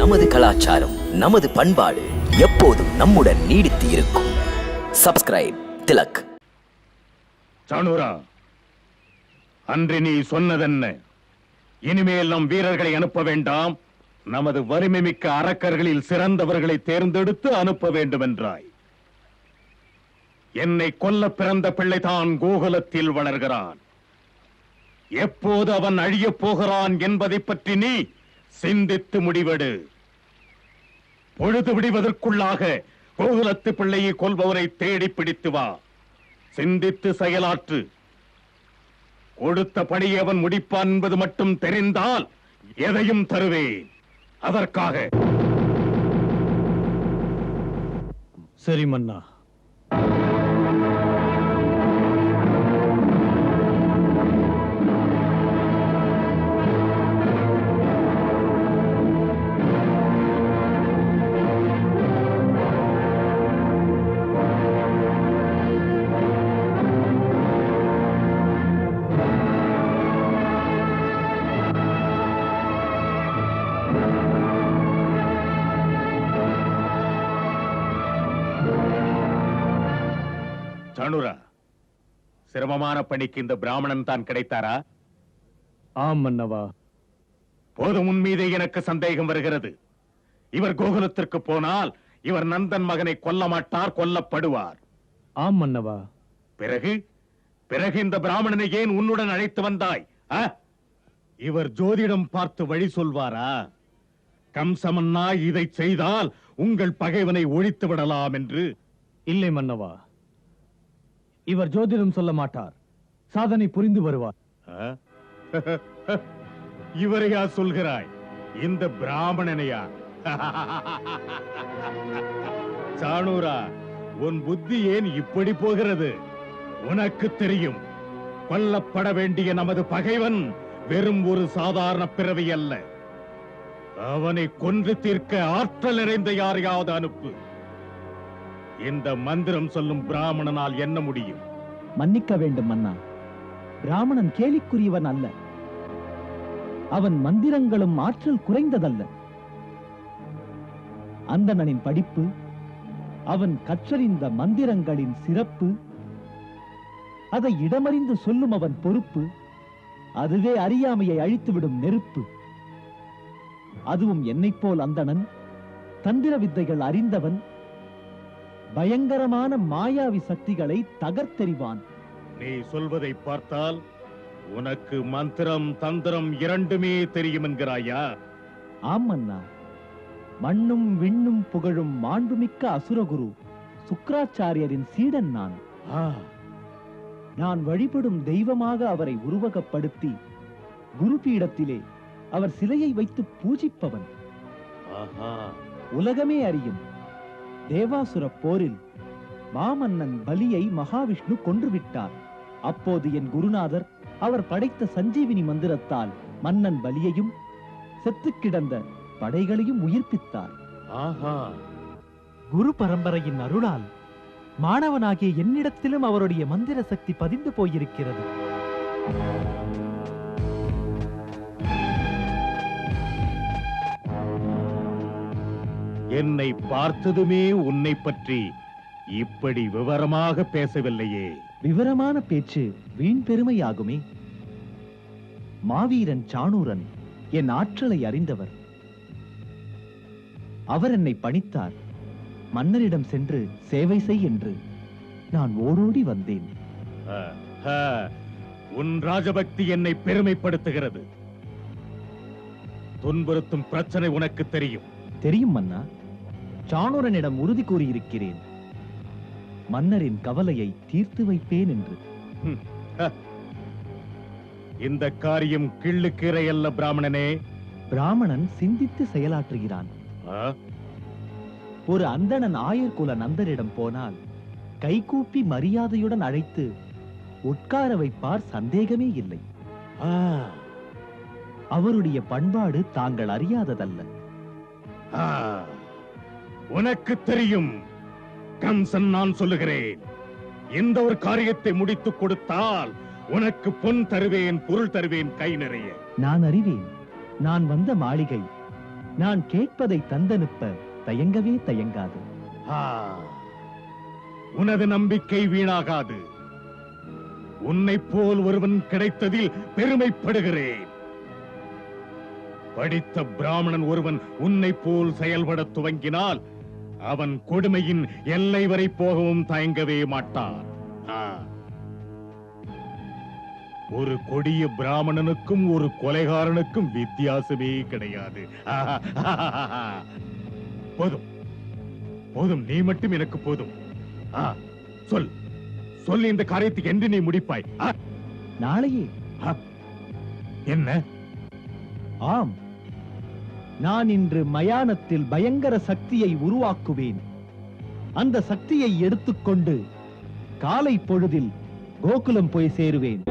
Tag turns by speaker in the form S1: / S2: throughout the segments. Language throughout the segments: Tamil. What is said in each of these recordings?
S1: நமது கலாச்சாரம், நமது பண்பாடு எப்போதும் நம்முடன் நீடித்து இருக்கும். சப்ஸ்கிரைப் திலக்.
S2: சாணூரா, அன்று நீ சொன்னதென்ன? இனிமேல் நம் வீரர்களை அனுப்ப வேண்டாம், நமது வலிமை மிக்க அரக்கர்களில் சிறந்தவர்களை தேர்ந்தெடுத்து அனுப்ப வேண்டும் என்றாய். என்னை கொல்ல பிறந்த பிள்ளைதான் கோகுலத்தில் வளர்கிறான். எப்போது அவன் அழியப் போகிறான் என்பதை பற்றி நீ சிந்தித்து முடிவெடு. பொழுது விடுவதற்குள்ளாக கோகுலத்து பிள்ளையை கொல்பவரை தேடி பிடித்து வா. சிந்தித்து செயலாற்று. கொடுத்த பணியை அவன் முடிப்பான் என்பது மட்டும் தெரிந்தால் எதையும் தருவேன். அதற்காக.
S3: சரி மன்னா.
S2: சாணூரா, சிரமமான பணிக்கு இந்த பிராமணன் தான் கிடைத்தாரா?
S3: ஆம் மன்னவா.
S2: போதும், உன் மீதே எனக்கு சந்தேகம் வருகிறது. இவர் கோகுலத்திற்கு போனால் இவர் நந்தன் மகனை கொல்ல மாட்டார், கொல்லப்படுவார்.
S3: ஆம் மன்னவா.
S2: பிறகு பிறகு இந்த பிராமணனை ஏன் உன்னுடன் அழைத்து வந்தாய்? இவர் ஜோதிடம் பார்த்து வழி சொல்வாரா? கம்சமன்னா இதை செய்தால் உங்கள் பகைவனை ஒழித்து விடலாம் என்று.
S3: இல்லை மன்னவா, இவர் ஜோதிடம் சொல்ல மாட்டார், சாதனை புரிந்து வருவார்.
S2: இவரையா சொல்கிறாய்? இந்த பிராமணனையா? சாணூரா, உன் புத்தி ஏன் இப்படி போகிறது? உனக்கு தெரியும், கொல்லப்பட வேண்டிய நமது பகைவன் வெறும் ஒரு சாதாரண பிறவி அல்ல. அவனை கொன்று தீர்க்க ஆற்றல் நிறைந்த யாரையாவது அனுப்பு. இந்த மந்திரம் சொல்லும் பிராமணனால் என்ன முடியும்?
S4: மன்னிக்க வேண்டும் மன்னா, பிராமணன் கேலிக்குரியவன் அல்ல. அவன் மந்திரங்களும் ஆற்றல் குறைந்ததல்ல. அந்தணனின் படிப்பு, அவன் கற்றறிந்த மந்திரங்களின் சிறப்பு, அதை இடமறிந்து சொல்லும் அவன் பொறுப்பு, அதுவே அறியாமையை அழித்துவிடும் நெருப்பு. அதுவும் என்னைப் போல் அந்தணன், தந்திர வித்தைகள் அறிந்தவன், பயங்கரமான மாயாவி சக்திகளை தகர்த்தெறிவான்.
S2: நீ சொல்வதை பார்த்தால் உனக்கு மந்திரம் தந்திரம் இரண்டுமே தெரியும் என்கிறாயா?
S4: ஆம் அண்ணா, மண்ணும் விண்ணும் புகழும் மாண்புமிக்க அசுரகுரு சுக்ராச்சாரியரின் சீடன் நான். நான் வழிபடும் தெய்வமாக அவரை உருவகப்படுத்தி குருபீடத்திலே அவர் சிலையை வைத்து பூஜிப்பவன். உலகமே அறியும், தேவாசுர போரில் மாமன்னன் பலியை மகாவிஷ்ணு கொன்றுவிட்டார். அப்போது என் குருநாதர் அவர் படைத்த சஞ்சீவினி மந்திரத்தால் மன்னன் பலியையும் செத்து கிடந்த படைகளையும் உயிர்ப்பித்தார். குரு பரம்பரையின் அருளால் மாணவனாகிய என்னிடத்திலும் அவருடைய மந்திர சக்தி பதிந்து போயிருக்கிறது.
S2: என்னை பார்த்ததுமே உன்னை பற்றி இப்படி விவரமாக பேசவில்லையே.
S4: விவரமான பேச்சு வீண் பெருமையாகுமே. மாவீரன் சாணூரன் என் ஆற்றலை அறிந்தவர். அவர் என்னை பணித்தார். மன்னரிடம் சென்று சேவை செய் என்று நான் ஓடோடி வந்தேன்.
S2: உன் ராஜபக்தி என்னை பெருமைப்படுத்துகிறது. துன்புறுத்தும் பிரச்சனை உனக்கு தெரியும்.
S4: தெரியும் மன்னா. சாணூரனிடம் உறுதி கூறியிருக்கிறேன், மன்னரின் கவலையை தீர்த்து வைப்பேன் என்று.
S2: இந்த காரியம் கிள்ளுக்கீரை அல்ல பிராமணனே.
S4: பிராமணன் சிந்தித்து செயலாற்றுகிறான். ஒரு அந்தணன் ஆயர்குல நந்தரிடம் போனால் கைகூப்பி மரியாதையுடன் அழைத்து உட்கார வைப்பார், சந்தேகமே இல்லை. அவருடைய பண்பாடு தாங்கள் அறியாததல்ல.
S2: உனக்கு தெரியும். கம்சன் நான் சொல்லுகிறேன், எந்த ஒரு காரியத்தை முடித்துக் கொடுத்தால் உனக்கு பொன் தருவேன், பொருள் தருவேன் கை நிறைய.
S4: நான் அறிவேன். நான் வந்த மாளிகை நான் கேட்பதை தந்தனுப்ப தயங்கவே தயங்காது.
S2: ஆ, உனது நம்பிக்கை வீணாகாது. உன்னைப் போல் ஒருவன் கிடைத்ததில் பெருமைப்படுகிறேன். படித்த பிராமணன் ஒருவன் உன்னைப் போல் செயல்பட துவங்கினால் அவன் கொடுமையின் எல்லை வரை போகவும் தயங்கவே மாட்டான். ஆ. ஒரு கொடிய பிராமணனுக்கும் ஒரு கொலைகாரனுக்கும் வித்தியாசமே கிடையாது. போதும் போதும், நீ மட்டும் எனக்கு போதும். சொல் சொல், இந்த காரியத்துக்கு என்று நீ முடிப்பாய்.
S4: நாளையே.
S2: என்ன?
S4: ஆம், நான் இன்று மயானத்தில் பயங்கர சக்தியை உருவாக்குவேன். அந்த சக்தியை எடுத்துக்கொண்டு காலை பொழுதில் கோகுலம் போய் சேருவேன்.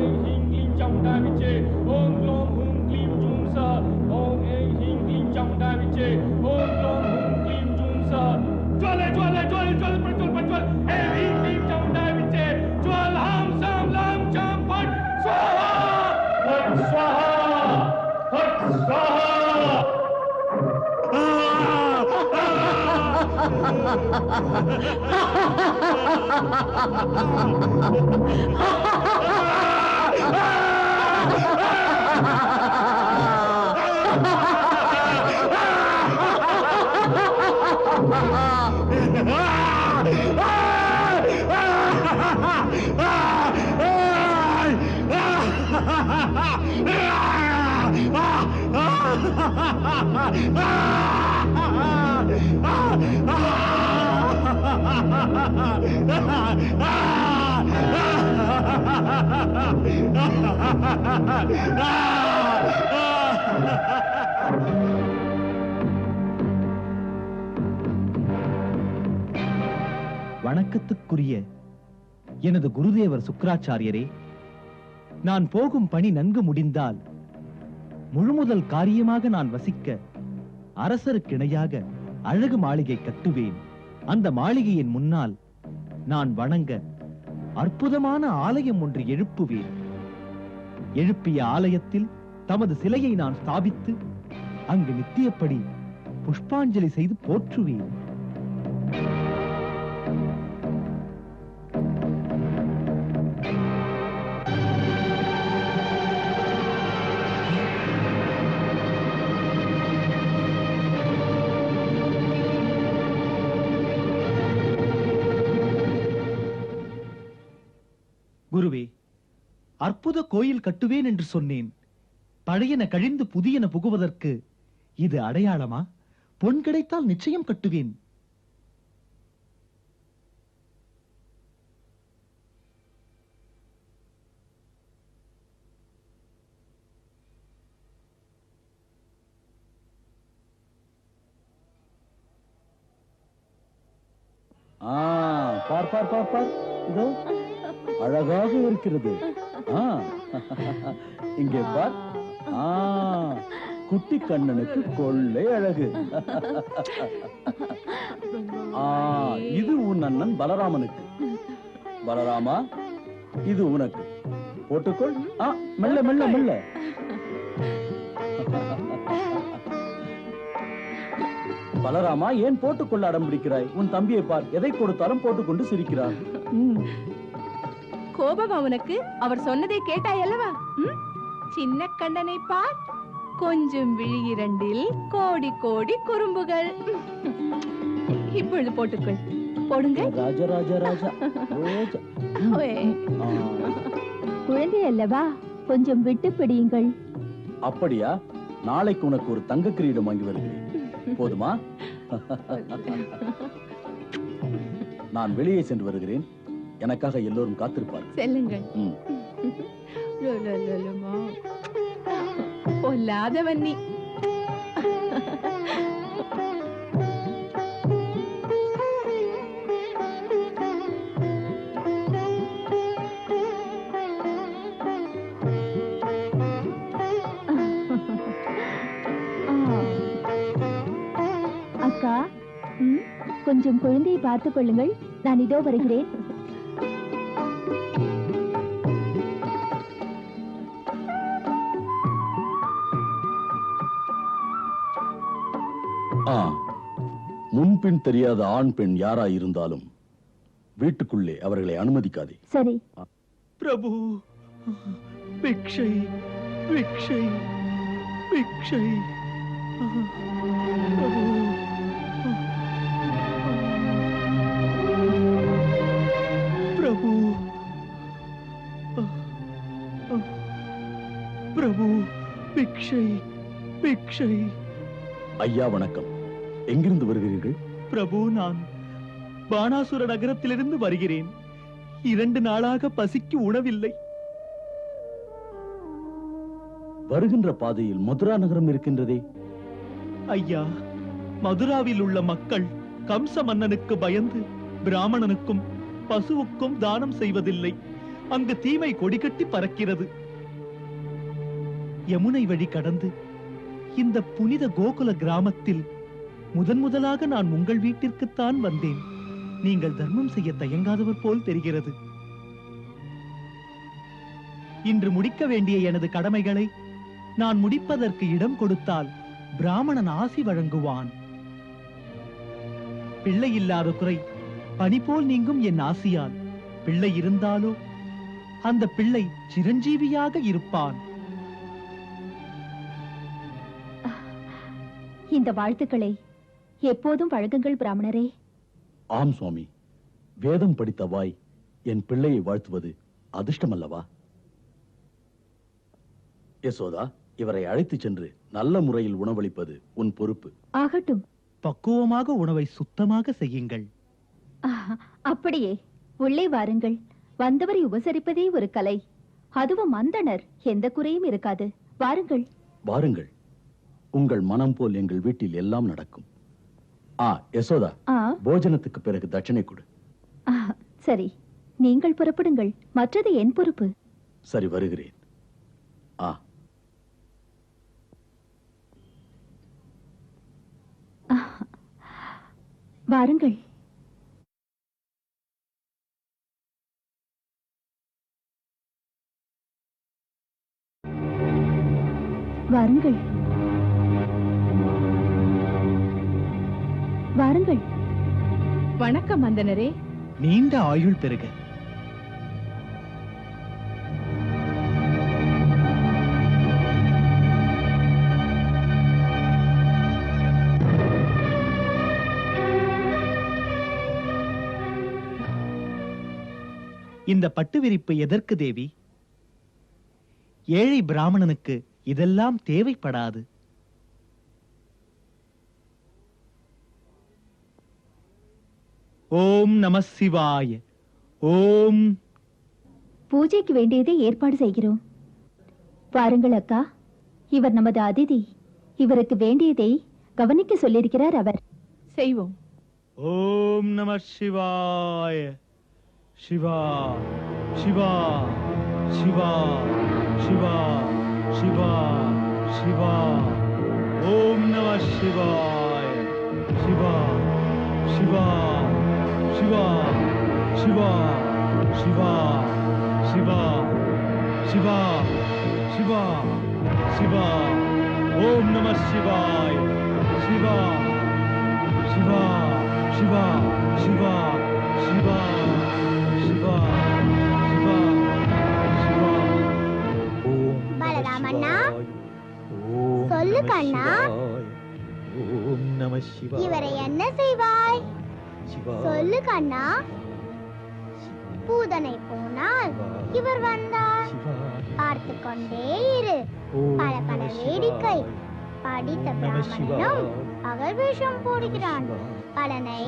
S4: வணக்கத்துக்குரிய எனது குருதேவர் சுக்கிராச்சாரியரே, நான் போகும் பணி நன்கு முடிந்தால் முழுமுதல் காரியமாக நான் வசிக்க அரசருக்கிணையாக அழகு மாளிகை கட்டுவேன். அந்த மாளிகையின் முன்னால் நான் வணங்க அற்புதமான ஆலயம் ஒன்று எழுப்புவேன். எழுப்பிய ஆலயத்தில் தமது சிலையை நான் ஸ்தாபித்து அங்கு நித்தியப்படி புஷ்பாஞ்சலி செய்து போற்றுவேன். குருவே, அற்புத கோயில் கட்டுவேன் என்று சொன்னேன். பழையன கழிந்து புதியன புகுவதற்கு இது அடையாளமா? பொன் கிடைத்தால் நிச்சயம் கட்டுவேன்.
S5: பார் பார் பார் பார், இதோ அழகாக இருக்கிறது. இங்கே பார். குட்டி கண்ணனுக்கு கொள்ளை அழகு. இது உன் அண்ணன் பலராமனுக்கு. பலராமா, இது உனக்கு. போட்டுக்கொள். மெல்ல மெல்ல மெல்ல. பலராமா, ஏன் போட்டுக்கொள்ள அடம் பிடிக்கிறாய்? உன் தம்பியை பார், எதை கொடுத்தாலும் போட்டுக்கொண்டு சிரிக்கிறார்.
S6: கோபம் அவனுக்கு. அவர் சொன்னதை கேட்டாய் அல்லவா? சின்ன கண்ணனை பார், கொஞ்சம் விழி இரண்டில் கோடி கோடி குறும்புகள். இப்பொழுது போட்டுக்கொள். போடுங்க.
S5: ராஜா ராஜா ராஜா.
S7: குழந்தை அல்லவா, கொஞ்சம் விட்டு பிடியுங்கள்.
S5: அப்படியா? நாளைக்கு உனக்கு ஒரு தங்க கிரீடம் வாங்கி வருகிறேன். போதுமா? நான் வெளியே சென்று வருகிறேன். எனக்காக எல்லோரும் காத்திருப்பார்.
S6: செல்லுங்கள். பொல்லாதவன் நீ.
S7: அக்கா, கொஞ்சம் குழந்தையை பார்த்துக் கொள்ளுங்கள். நான் இதோ வருகிறேன்.
S5: முன்பின் தெரியாத ஆண் பெண் யாரா இருந்தாலும் வீட்டுக்குள்ளே அவர்களை அனுமதிக்காதே.
S7: சரி.
S4: பிரபு, பிக்ஷை பிக்ஷை பிக்ஷை. பிரபு, பிரபு, பிரபு, பிக்ஷை பிக்ஷை.
S5: ஐயா வணக்கம். எங்கிருந்து வருகிறீர்கள்?
S4: பிரபு, நான் பானாசுர நகரத்திலிருந்து வருகிறேன். 2 நாளாக பசிக்கு உணவில்லை.
S5: வருகின்ற பாதையில் மதுரா நகரம் இருக்கின்றதே.
S4: ஐயா, மதுராவில் உள்ள மக்கள் கம்ச மன்னனுக்கு பயந்து பிராமணனுக்கும் பசுவுக்கும் தானம் செய்வதில்லை. அங்கு தீமை கொடிகட்டி பறக்கிறது. யமுனை வழி கடந்து இந்த புனித கோகுல கிராமத்தில் முதலாக நான் உங்கள் வீட்டிற்குத்தான் வந்தேன். நீங்கள் தர்மம் செய்ய தயங்காதவர் போல் தெரிகிறது. இன்று முடிக்க வேண்டிய எனது கடமைகளை நான் முடிப்பதற்கு இடம் கொடுத்தால் பிராமணன் ஆசி வழங்குவான். பிள்ளை இல்லாத குறை பனி போல் நீங்கும் என் ஆசியால். பிள்ளை இருந்தாலோ அந்த பிள்ளை சிரஞ்சீவியாக இருப்பான்.
S7: இந்த வாழ்த்துக்களை எப்போதும் வழங்குங்கள் பிராமணரே.
S5: ஆம் சுவாமி. வேதம் படித்த வாய் என் பிள்ளையை வாழ்த்துவது அதிர்ஷ்டம் அல்லவா? யசோதா, இவரை அழைத்துச் சென்று நல்ல முறையில் உணவளிப்பது உன் பொறுப்பு.
S7: ஆகட்டும்.
S4: பக்குவமாக உணவை சுத்தமாக செய்யுங்கள்.
S7: அப்படியே. உள்ளே வாருங்கள். வந்தவரை உபசரிப்பதே ஒரு கலை. அதுவும் அந்தணர், எந்த குறையும் இருக்காது. வாருங்கள்.
S5: வாருங்கள். உங்கள் மனம் போல் எங்கள் வீட்டில் எல்லாம் நடக்கும். யசோதா, போஜனத்துக்கு பிறகு தட்சணை கொடு.
S7: சரி, நீங்கள் புறப்படுங்கள். மற்றது என் பொறுப்பு.
S5: சரி, வருகிறேன்.
S7: வாருங்கள். வாருங்கள். வாருங்கள்.
S6: வணக்கம் அந்தனரே.
S4: நீண்ட ஆயுள் பெறுக. இந்த பட்டு விரிப்பு எதற்கு தேவி? ஏழை பிராமணனுக்கு இதெல்லாம் தேவைப்படாது. ஓம் நம சிவாய. ஓம்.
S7: பூஜைக்கு வேண்டியதை ஏற்பாடு செய்கிறோம். வாருங்கள் அக்கா. இவர் நமது அதிதி. இவருக்கு வேண்டியதை கவனிக்க சொல்லியிருக்கிறார் அவர்.
S6: செய்வோம்.
S4: ஓம் நம சிவாய. சிவா சிவா சிவா சிவா சிவா சிவா. ஓம் நம சிவாய. சிவா சிவா சிவா சிவா சிவா சிவா சிவா சிவா சிவா. ஓம் நம சிவாய. சிவா சிவா சிவா சிவா சிவா சிவா சிவா சிவா.
S8: பலராமண்ணா, சொல்லு கண்ணா.
S4: ஓம் நம சிவாய.
S8: இவரை என்ன செய்வாய்? சொல்லு கண்ணா. பூதனை போனால் இவர் வந்தார். பார்த்து கொண்டே இரு. பல பல வேடிக்கை. படித்த பிராமணனும் பகல் வேஷம் போடுகிறான். பலனை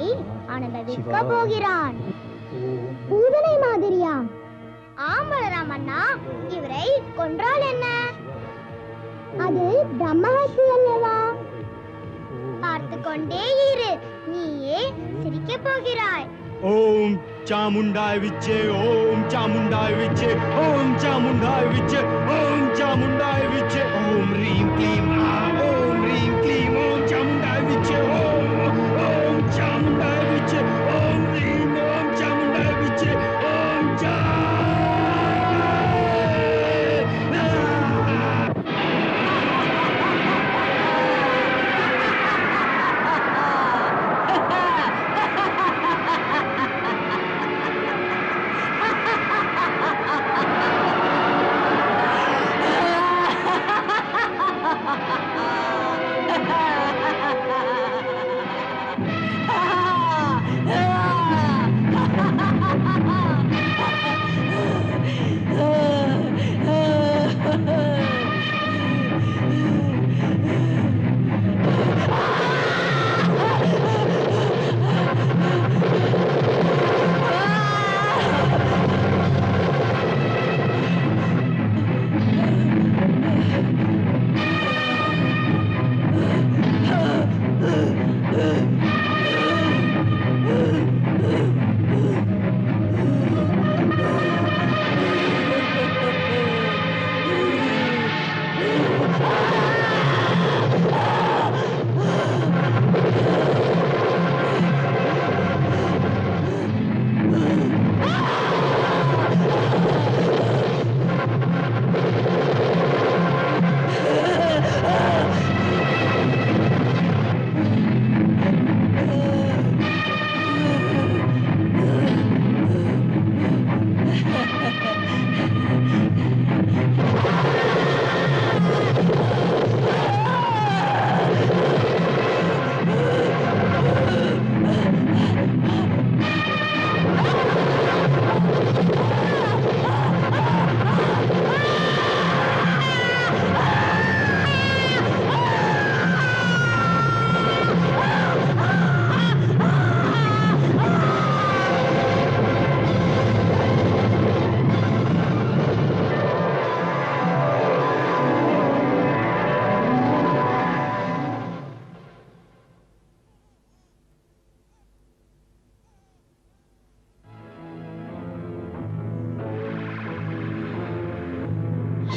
S8: அனுபவிக்க போகிறான். பூதனை மாதிரியாம். ஆம்பலராமண்ணா, இவரை கொன்றால் என்ன? அது பிரம்மஹத்தி அல்லவா? பார்த்து கொண்டே இரு. நீயே சிரிக்க போகிறாய்.
S9: ஓம் சாமுண்டாய் விச்சே. ஓம் சாமுண்டாய் விச்சே. ஓம் சாமுண்டாய் விச்சே. ஓம் சாமுண்டாய் விச்சே. ஓம் ரீம் க்ளீம். ஓம் ரீம் க்ளீம். ஓம் சாமுண்டாய் விச்சே. ஓம் ஓம் சாமுண்டாய் விச்சே. ஓம் ரீம். ஓம் சாமுண்டாய் விச்சே. ஓம் சா.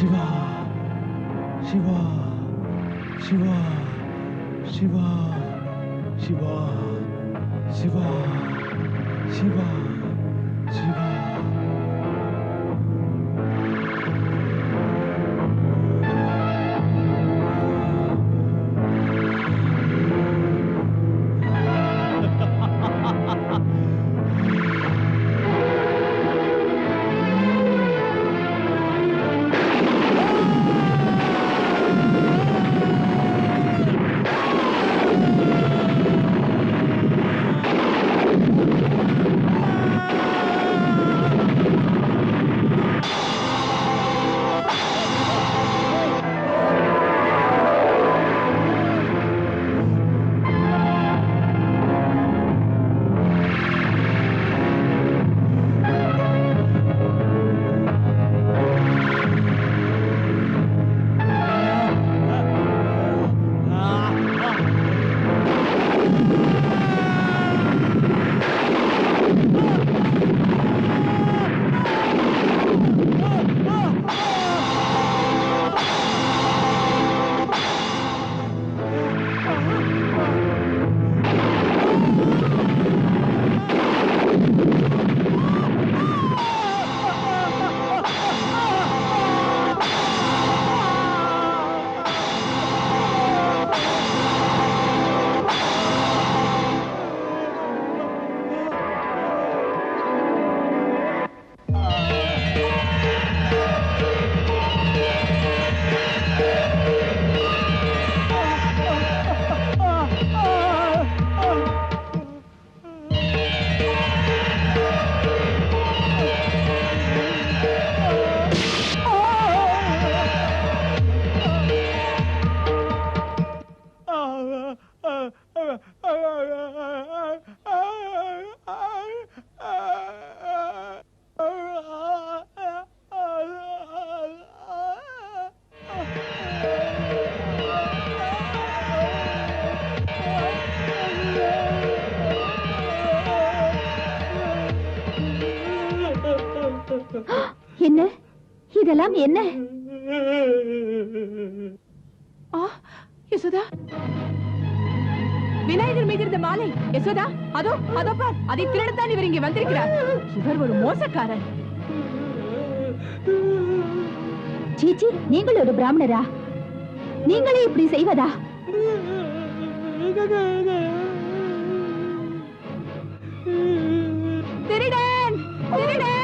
S4: சிவா சிவா சிவா சிவா சிவா சிவா சிவா சிவா
S7: என்ன இதெல்லாம் என்ன?
S6: யசோதா, விநாயகர் மீது இருந்த மாலை. யசோதா, அதோ அதோ பார், அதை திருடத்தான் இவர் இங்கே வந்திருக்கிறார். இவர் ஒரு மோசக்காரன்.
S7: சீச்சி, நீங்கள் ஒரு பிராமணரா? நீங்களே இப்படி செய்வதா?
S6: திருடன் திருடன்